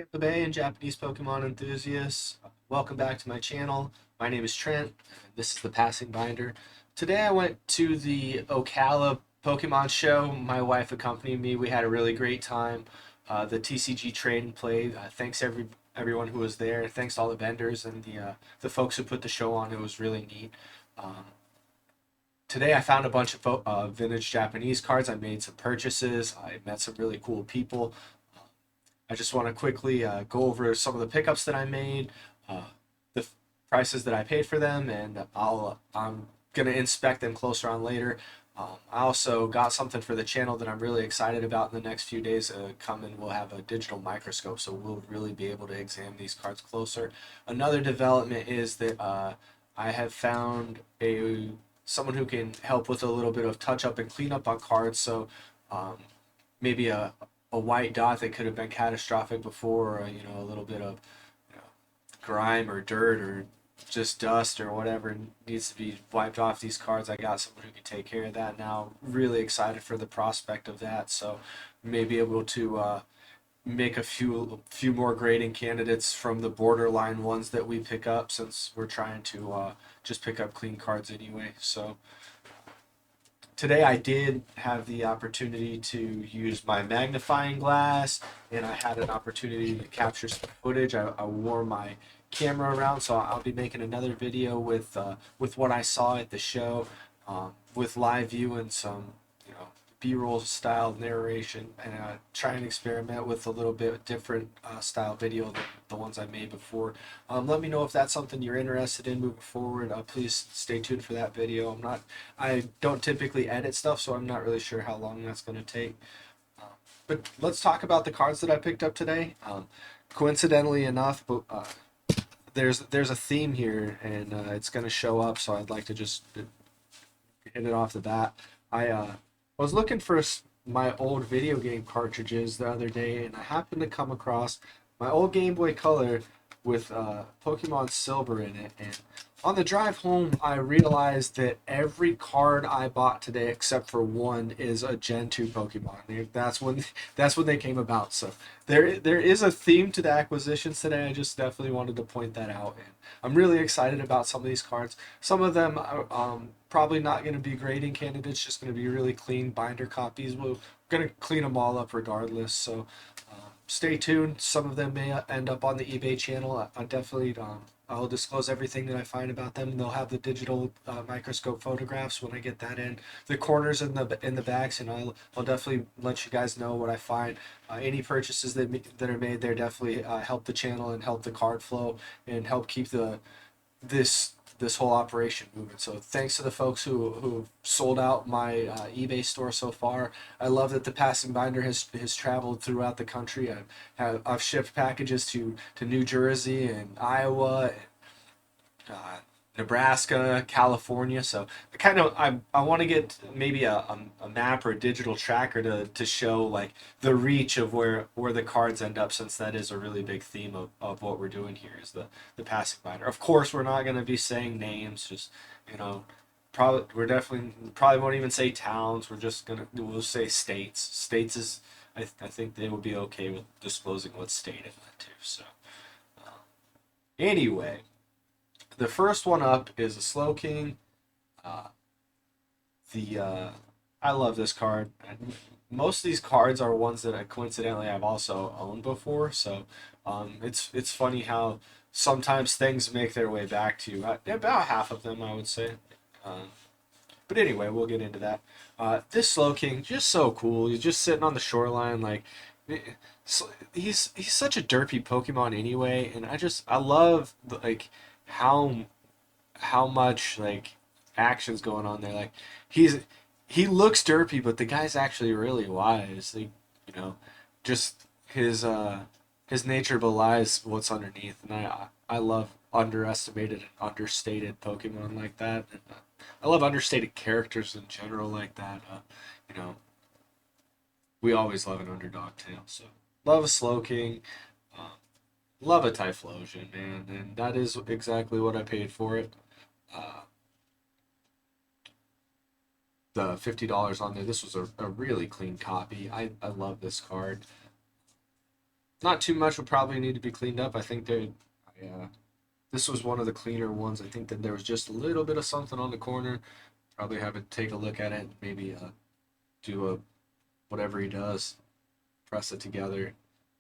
Tampa Bay and Japanese Pokemon enthusiasts. Welcome back to my channel. My name is Trent. And this is the Passing Binder. Today I went to the Ocala Pokemon show. My wife accompanied me. We had a really great time. The TCG trade played. Thanks everyone who was there. Thanks to all the vendors and the folks who put the show on. It was really neat. Um, Today I found a bunch of vintage Japanese cards. I made some purchases. I met some really cool people. I just want to quickly go over some of the pickups that I made, the prices that I paid for them, and I'm gonna inspect them closer on later. I also got something for the channel that I'm really excited about in the next few days. Coming, we'll have a digital microscope, so we'll really be able to examine these cards closer. Another development is that I have found a someone who can help with a little bit of touch up and cleanup on cards. So um, maybe a white dot that could have been catastrophic before, or, a little bit of you know, grime or dirt or just dust or whatever needs to be wiped off these cards. I got someone who can take care of that now. Really excited for the prospect of that. So maybe able to make a few more grading candidates from the borderline ones that we pick up, since we're trying to just pick up clean cards anyway. So today I did have the opportunity to use my magnifying glass, and I had an opportunity to capture some footage. I wore my camera around, so I'll be making another video with what I saw at the show, with live view and some B-roll style narration, and try and experiment with a little bit different style video than the ones I made before. Let me know if that's something you're interested in moving forward. Please stay tuned for that video. I don't typically edit stuff, so I'm not really sure how long that's going to take. But let's talk about the cards that I picked up today. Coincidentally enough, but there's a theme here, and it's going to show up, so I'd like to just hit it off the bat. I was looking for my old video game cartridges the other day, and I happened to come across my old Game Boy Color with Pokemon Silver in it. And on the drive home, I realized that every card I bought today, except for one, is a Gen 2 Pokemon. That's when they came about. So there is a theme to the acquisitions today. I just definitely wanted to point that out. And I'm really excited about some of these cards. Some of them are probably not going to be grading candidates, just going to be really clean binder copies. We're going to clean them all up regardless. So stay tuned. Some of them may end up on the eBay channel. I definitely I'll disclose everything that I find about them. They'll have the digital microscope photographs when I get that in the corners in the bags, and I'll definitely let you guys know what I find. Any purchases that are made there definitely help the channel and help the card flow and help keep this whole operation moving. So thanks to the folks who sold out my eBay store so far. I love that the Passing Binder has traveled throughout the country. I've shipped packages to New Jersey and Iowa, uh, Nebraska, California. So I want to get maybe a map or a digital tracker to show like the reach of where the cards end up, since that is a really big theme of what we're doing here is the Passing Binder. Of course, we're not going to be saying names, just probably won't even say towns. We'll say states. States is I think they would be okay with disclosing what state it went to. So anyway, the first one up is a Slowking. Uh, the I love this card. Most of these cards are ones that coincidentally I've also owned before. So it's funny how sometimes things make their way back to you. About half of them, I would say. Um, but anyway, we'll get into that. This Slowking, just so cool. He's just sitting on the shoreline, like he's such a derpy Pokemon anyway, and I love like how much like action's going on there. Like he's he looks derpy, but the guy's actually really wise. Like, you know, just his nature belies what's underneath, and I love underestimated and understated Pokemon like that. And, I love understated characters in general like that. You know, we always love an underdog tale. So love a Slowking. Um, Love a Typhlosion, man, and that is exactly what I paid for it. Uh, the $50 on there. This was a really clean copy. I love this card. Not too much would probably need to be cleaned up. I think this was one of the cleaner ones. I think that there was just a little bit of something on the corner. Probably have to take a look at it. Maybe do a whatever he does, press it together,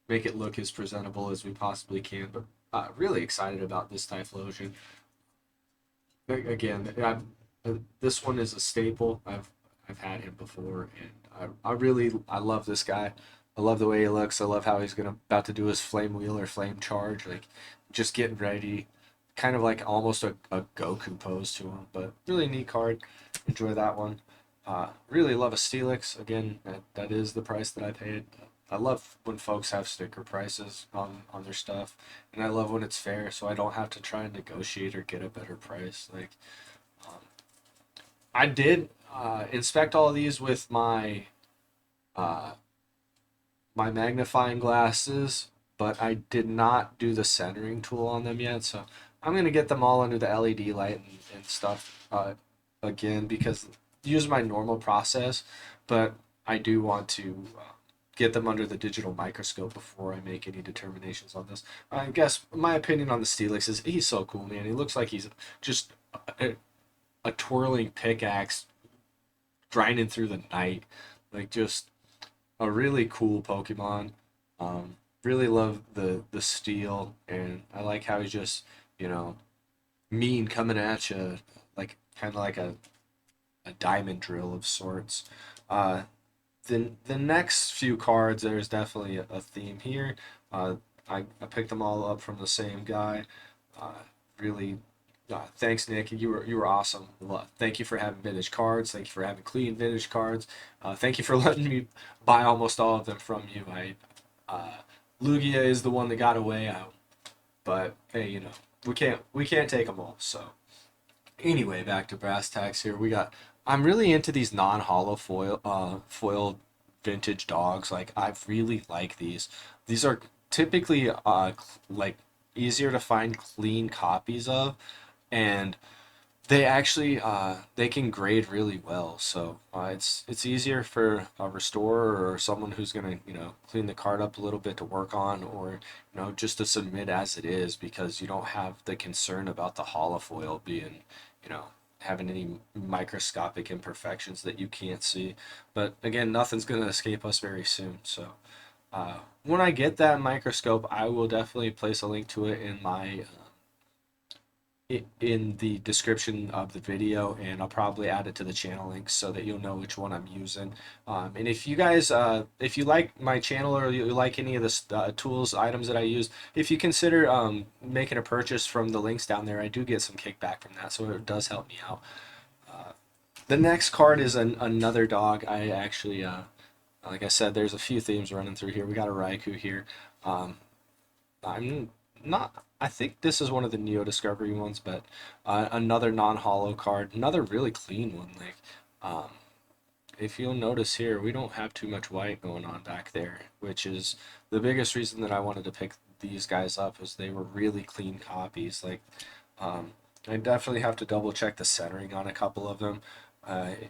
make it look as presentable as we possibly can. But really excited about this Typhlosion. Again, this one is a staple. I've had him before, and I love this guy. I love the way he looks. I love how he's about to do his flame wheel or flame charge, like just getting ready. Kind of like almost a Goku pose to him, but really neat card. Enjoy that one. Really love a Steelix. Again, that is the price that I paid. I love when folks have sticker prices on their stuff, and I love when it's fair, so I don't have to try and negotiate or get a better price. Like, um, I did inspect all of these with uh, my magnifying glasses, but I did not do the centering tool on them yet. So I'm gonna get them all under the LED light and stuff again because use my normal process, but I do want to get them under the digital microscope before I make any determinations on this. I guess my opinion on the Steelix is he's so cool, man. He looks like he's just a twirling pickaxe grinding through the night, like just a really cool Pokemon. Really love the steel, and I like how he's just mean coming at you, like kind of like a diamond drill of sorts. Uh, the next few cards, there's definitely a theme here. I picked them all up from the same guy. Uh, really, thanks, Nick. You were awesome. Thank you for having vintage cards. Thank you for having clean vintage cards. Thank you for letting me buy almost all of them from you. Uh, Lugia is the one that got away, but hey, we can't take them all. So anyway, back to brass tacks here. I'm really into these non-hollow foil vintage dogs. Like I really like these. These are typically like easier to find clean copies of, and they actually they can grade really well. So it's easier for a restorer or someone who's gonna clean the card up a little bit to work on, or just to submit as it is, because you don't have the concern about the holofoil being you know having any microscopic imperfections that you can't see. But again, nothing's gonna escape us very soon. So when I get that microscope, I will definitely place a link to it in the description of the video, and I'll probably add it to the channel links so that you'll know which one I'm using. And if you guys if you like my channel, or you like any of the tools items that I use, if you consider making a purchase from the links down there, I do get some kickback from that, so it does help me out. The next card is another dog. I actually like I said, there's a few themes running through here. We got a Raikou here. um, I'm not. I think this is one of the Neo Discovery ones, but another non-hollow card, another really clean one. Like, um, if you'll notice here, we don't have too much white going on back there, which is the biggest reason that I wanted to pick these guys up, is they were really clean copies. Like, um, I definitely have to double check the centering on a couple of them.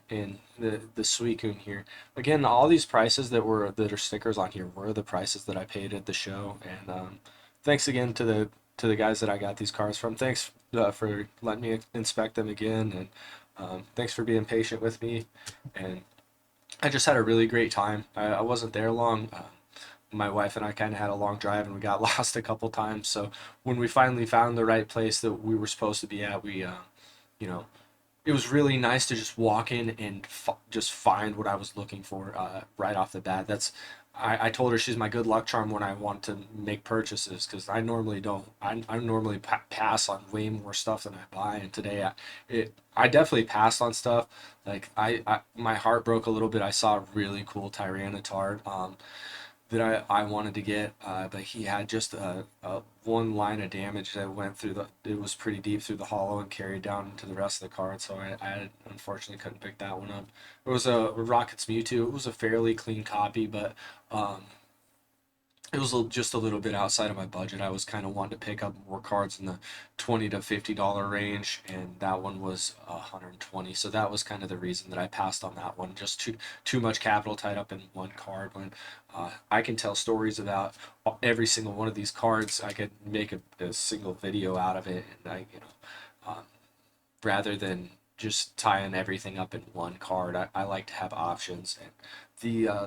In the Suicune here, again, all these prices that are stickers on here were the prices that I paid at the show, and thanks again to the guys that I got these cars from. Thanks for letting me inspect them again, and thanks for being patient with me. And I just had a really great time. I wasn't there long. My wife and I kind of had a long drive, and we got lost a couple times. So when we finally found the right place that we were supposed to be at, you know, it was really nice to just walk in and just find what I was looking for right off the bat. I told her she's my good luck charm when I want to make purchases, because I normally don't. I normally pass on way more stuff than I buy, and today I definitely passed on stuff. Like my heart broke a little bit. I saw a really cool Tyranitar that I wanted to get, but he had just a one line of damage that went through it was pretty deep through the hollow and carried down into the rest of the card, so I unfortunately couldn't pick that one up. It was a Rocket's Mewtwo. It was a fairly clean copy, but um, it was just a little bit outside of my budget. I was kind of wanting to pick up more cards in the $20 to $50 range, and that one was 120. So that was kind of the reason that I passed on that one. Just too much capital tied up in one card. When I can tell stories about every single one of these cards, I could make a single video out of it, and rather than just tying everything up in one card, I like to have options. And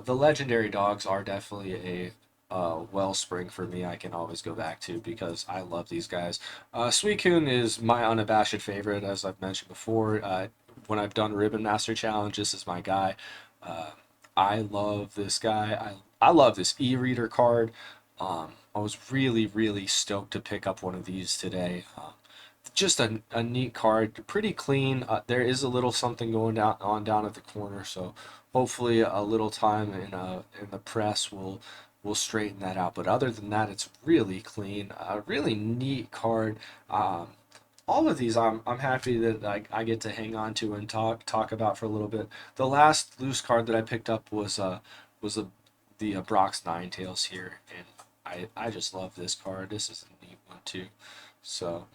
the legendary dogs are definitely a wellspring for me. I can always go back to because I love these guys. Suicune is my unabashed favorite, as I've mentioned before. When I've done Ribbon Master Challenge, this is my guy. Uh, I love this guy. I love this e-reader card. I was really stoked to pick up one of these today. Just a neat card, pretty clean. There is a little something going down at the corner, so hopefully a little time in the press will straighten that out. But other than that, it's really clean. A really neat card. All of these I'm happy that I get to hang on to and talk about for a little bit. The last loose card that I picked up was the Brock's Ninetales here, and I just love this card. This is a neat one too. So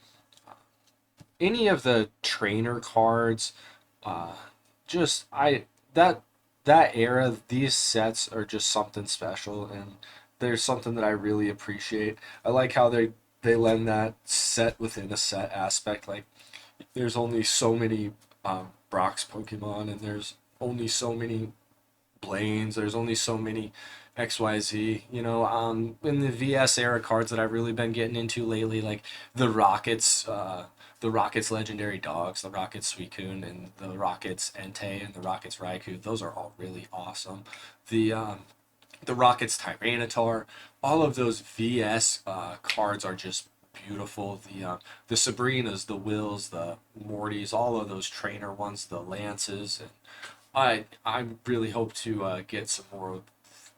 any of the trainer cards, uh, just I that that era, these sets are just something special, and there's something that I really appreciate. I like how they lend that set within a set aspect. Like there's only so many Brock's Pokemon, and there's only so many Blaines. There's only so many XYZ. In the VS era cards that I've really been getting into lately, like the Rockets, the Rockets legendary dogs, the Rockets Suicune, and the Rockets Entei, and the Rockets Raikou. Those are all really awesome. The um, the Rockets Tyranitar, all of those VS cards are just beautiful. The Sabrinas, the Wills, the Mortys, all of those trainer ones, the Lances, and I really hope to get some more of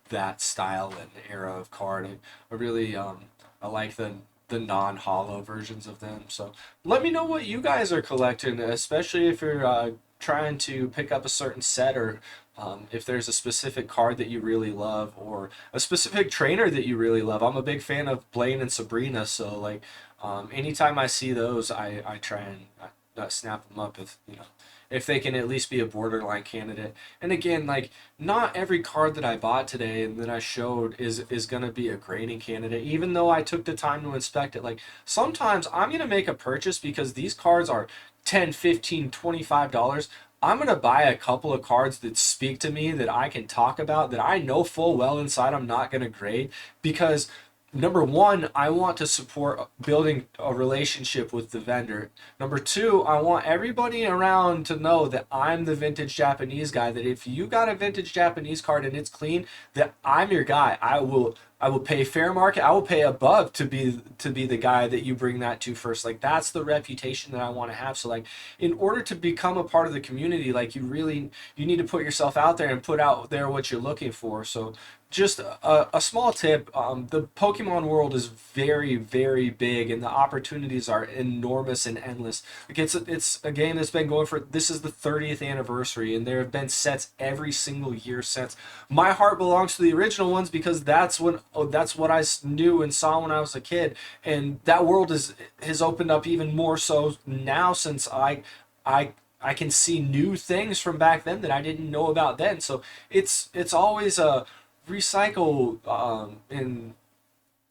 that style and era of card. I really I like the non-hollow versions of them. So let me know what you guys are collecting, especially if you're trying to pick up a certain set, or if there's a specific card that you really love, or a specific trainer that you really love. I'm a big fan of Blaine and Sabrina, so like anytime I see those, I try and snap them up if they can at least be a borderline candidate. And again, like not every card that I bought today and that I showed is going to be a grading candidate, even though I took the time to inspect it. Like sometimes I'm going to make a purchase because these cards are 10, 15, $25. I'm going to buy a couple of cards that speak to me, that I can talk about, that I know full well inside I'm not going to grade, because number one, I want to support building a relationship with the vendor. Number two, I want everybody around to know that I'm the vintage Japanese guy, that if you got a vintage Japanese card and it's clean, that I'm your guy. I will pay fair market. I will pay above to be the guy that you bring that to first. Like that's the reputation that I want to have. So like in order to become a part of the community, like you need to put yourself out there and put out there what you're looking for. So just a small tip, the Pokemon world is very big, and the opportunities are enormous and endless. Like it's a game that's been going for, this is the 30th anniversary, and there have been sets every single year since. My heart belongs to the original ones because that's what I knew and saw when I was a kid, and that world has opened up even more so now, since I can see new things from back then that I didn't know about then. So it's always a recycle in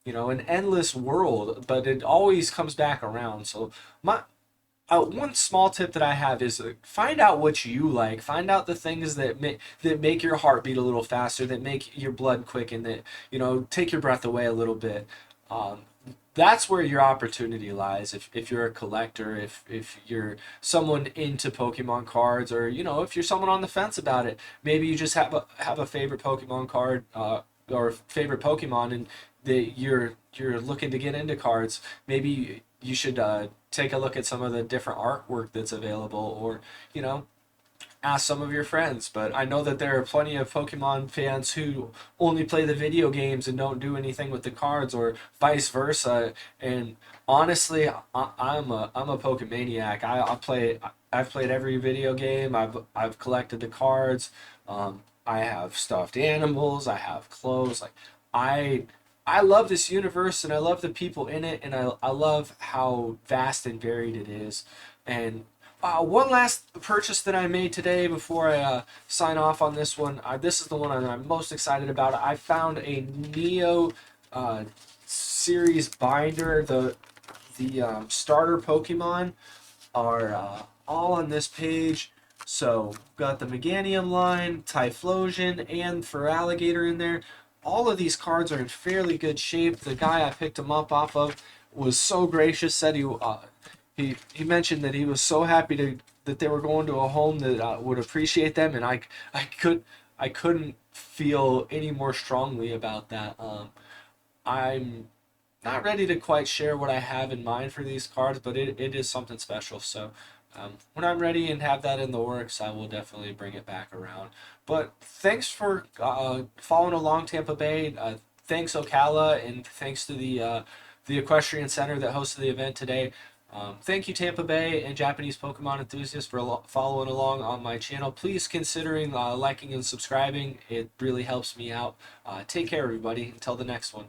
an endless world, but it always comes back around. So my one small tip that I have is find out what you like. Find out the things that make your heart beat a little faster, that make your blood quicken, that take your breath away a little bit. Um, that's where your opportunity lies. If you're a collector, if you're someone into Pokemon cards, or if you're someone on the fence about it, maybe you just have a favorite Pokemon card, or favorite Pokemon, and that you're looking to get into cards. Maybe you should take a look at some of the different artwork that's available, or you know ask some of your friends. But I know that there are plenty of Pokemon fans who only play the video games and don't do anything with the cards, or vice versa. And honestly, I'm a Pokemaniac. I've played every video game. I've collected the cards. I have stuffed animals. I have clothes. Like I I love this universe and I love the people in it, and I love how vast and varied it is. And one last purchase that I made today before I sign off on this one. This is the one I'm most excited about. I found a Neo uh, series binder. The starter Pokemon are all on this page. So got the Meganium line, Typhlosion, and Feraligatr in there. All of these cards are in fairly good shape. The guy I picked them up off of was so gracious. Said he mentioned that he was so happy that they were going to a home that would appreciate them, and I couldn't feel any more strongly about that. I'm not ready to quite share what I have in mind for these cards, but it is something special. So when I'm ready and have that in the works, I will definitely bring it back around. But thanks for following along, Tampa Bay. Thanks Ocala, and thanks to the Equestrian Center that hosted the event today. Thank you, Tampa Bay and Japanese Pokemon enthusiasts, for following along on my channel. Please considering liking and subscribing. It really helps me out. Take care, everybody. Until the next one.